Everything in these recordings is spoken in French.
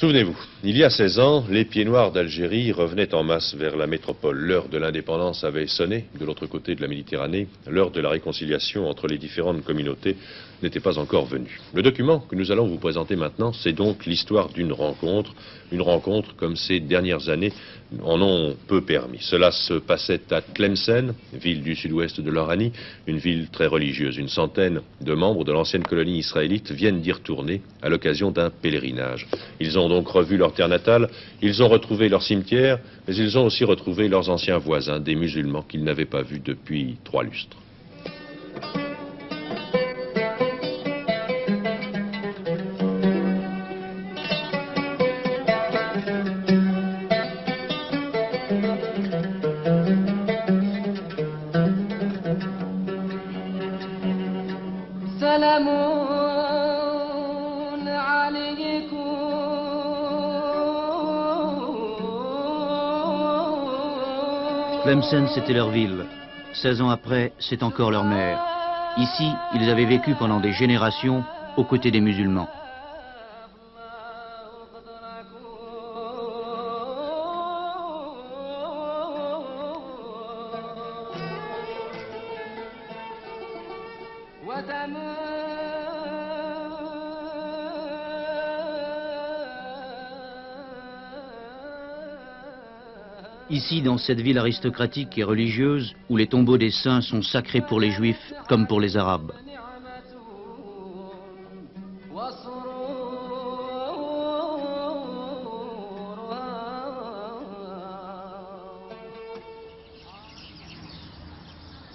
Souvenez-vous, il y a 16 ans, les pieds noirs d'Algérie revenaient en masse vers la métropole. L'heure de l'indépendance avait sonné de l'autre côté de la Méditerranée. L'heure de la réconciliation entre les différentes communautés n'était pas encore venue. Le document que nous allons vous présenter maintenant, c'est donc l'histoire d'une rencontre. Une rencontre comme ces dernières années en ont peu permis. Cela se passait à Tlemcen, ville du sud-ouest de l'Oranie, une ville très religieuse. Une centaine de membres de l'ancienne colonie israélite viennent d'y retourner à l'occasion d'un pèlerinage. Ils ont donc revu leur terre natale, ils ont retrouvé leur cimetière, mais ils ont aussi retrouvé leurs anciens voisins, des musulmans qu'ils n'avaient pas vus depuis 3 lustres. Tlemcen, c'était leur ville. 16 ans après, c'est encore leur mère. Ici, ils avaient vécu pendant des générations aux côtés des musulmans. Ici, dans cette ville aristocratique et religieuse, où les tombeaux des saints sont sacrés pour les Juifs comme pour les Arabes.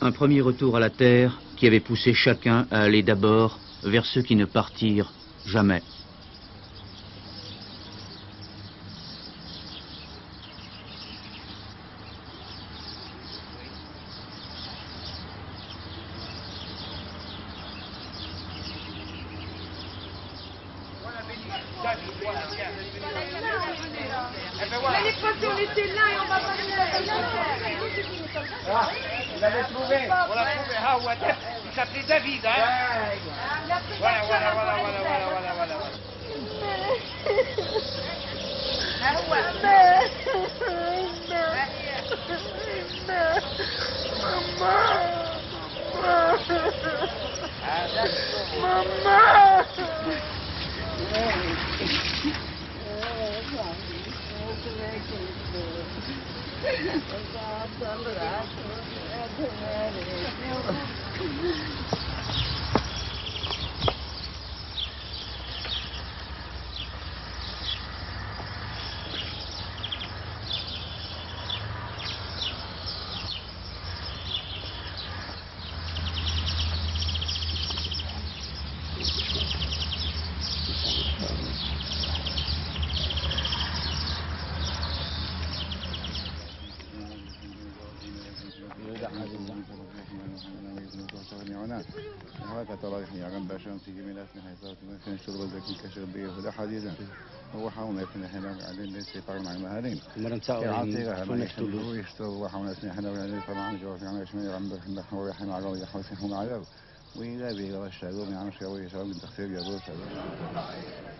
Un premier retour à la terre qui avait poussé chacun à aller d'abord vers ceux qui ne partirent jamais. L'année passée, on était là et on va pas Ah, vous l'avez trouvé. On l'a trouvé. Ah, ouais. Il s'appelait David, hein. Voilà.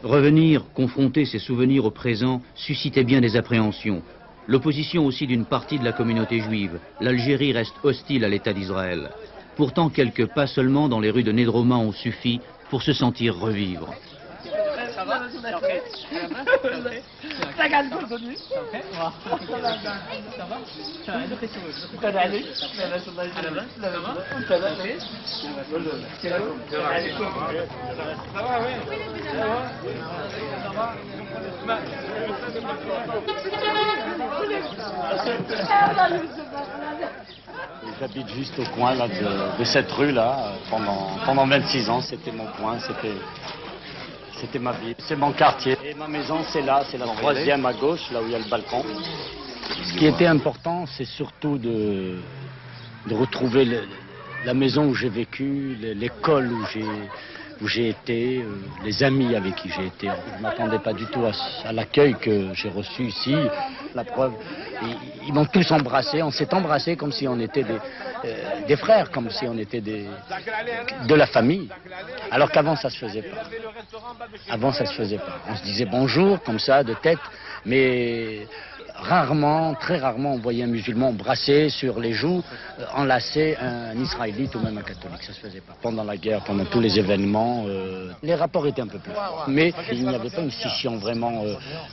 Revenir, confronter ses souvenirs au présent, suscitait bien des appréhensions. L'opposition aussi d'une partie de la communauté juive. L'Algérie reste hostile à l'État d'Israël. Pourtant, quelques pas seulement dans les rues de Nédroma ont suffi pour se sentir revivre. Ça va? J'habite juste au coin là, de cette rue-là. Pendant 26 ans, c'était mon coin, c'était ma vie. C'est mon quartier. Et ma maison, c'est là, c'est la troisième à gauche, là où il y a le balcon. Ce qui était important, c'est surtout de retrouver la maison où j'ai vécu, l'école où j'ai été, les amis avec qui j'ai été. Je ne m'attendais pas du tout à l'accueil que j'ai reçu ici. La preuve, ils m'ont tous embrassé, on s'est embrassés comme si on était des frères, comme si on était de la famille. Alors qu'avant, ça se faisait pas. Avant, ça se faisait pas. On se disait bonjour, comme ça, de tête, mais rarement, très rarement, on voyait un musulman brasser sur les joues, enlacer un israélite ou même un catholique. Ça se faisait pas. Pendant la guerre, pendant tous les événements, les rapports étaient un peu plus forts. Mais il n'y avait pas une scission vraiment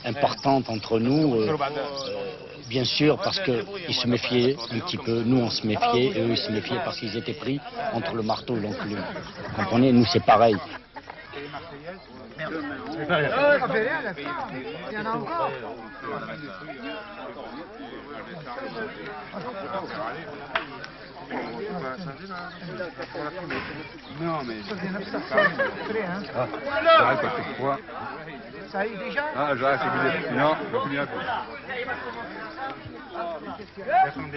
importante entre nous. Bien sûr, parce qu'ils se méfiaient un petit peu. Nous, on se méfiait, et eux, ils se méfiaient parce qu'ils étaient pris entre le marteau et l'enclume. Vous comprenez? Nous, c'est pareil. Il y en a encore. Non, mais Voilà. Ça y est déjà. Ah, j'arrête, c'est fini. Non, c'est fini.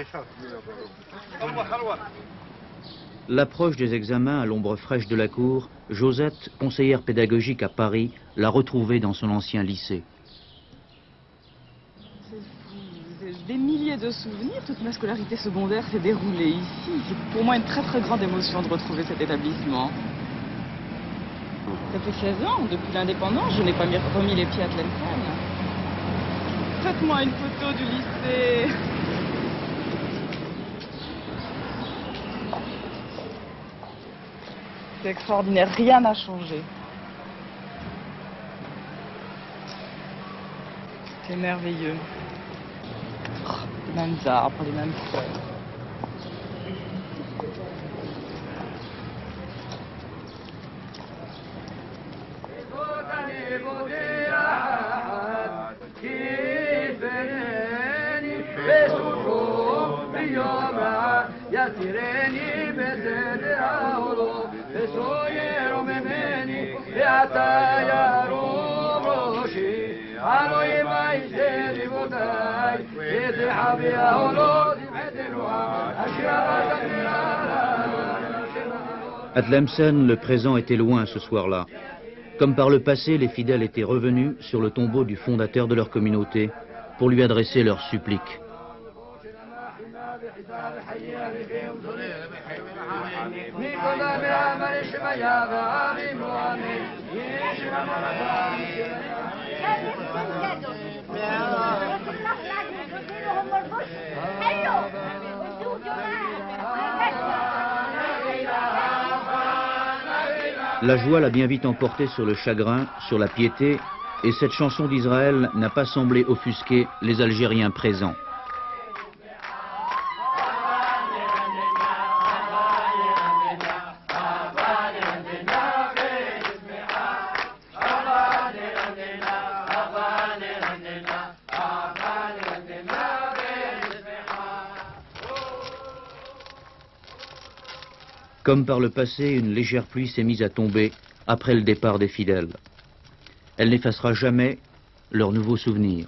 L'approche des examens à l'ombre fraîche de la cour, Josette, conseillère pédagogique à Paris, l'a retrouvée dans son ancien lycée. Des milliers de souvenirs, toute ma scolarité secondaire s'est déroulée ici. C'est pour moi une très très grande émotion de retrouver cet établissement. Ça fait 16 ans, depuis l'indépendance, je n'ai pas remis les pieds à Tlemcen. Faites-moi une photo du lycée. C'est extraordinaire, rien n'a changé. C'est merveilleux. Oh, les mêmes arbres, les mêmes fleurs. À Tlemcen, le présent était loin ce soir-là. Comme par le passé, les fidèles étaient revenus sur le tombeau du fondateur de leur communauté pour lui adresser leurs suppliques. La joie l'a bien vite emporté sur le chagrin, sur la piété, et cette chanson d'Israël n'a pas semblé offusquer les Algériens présents. Comme par le passé, une légère pluie s'est mise à tomber après le départ des fidèles. Elle n'effacera jamais leurs nouveaux souvenirs.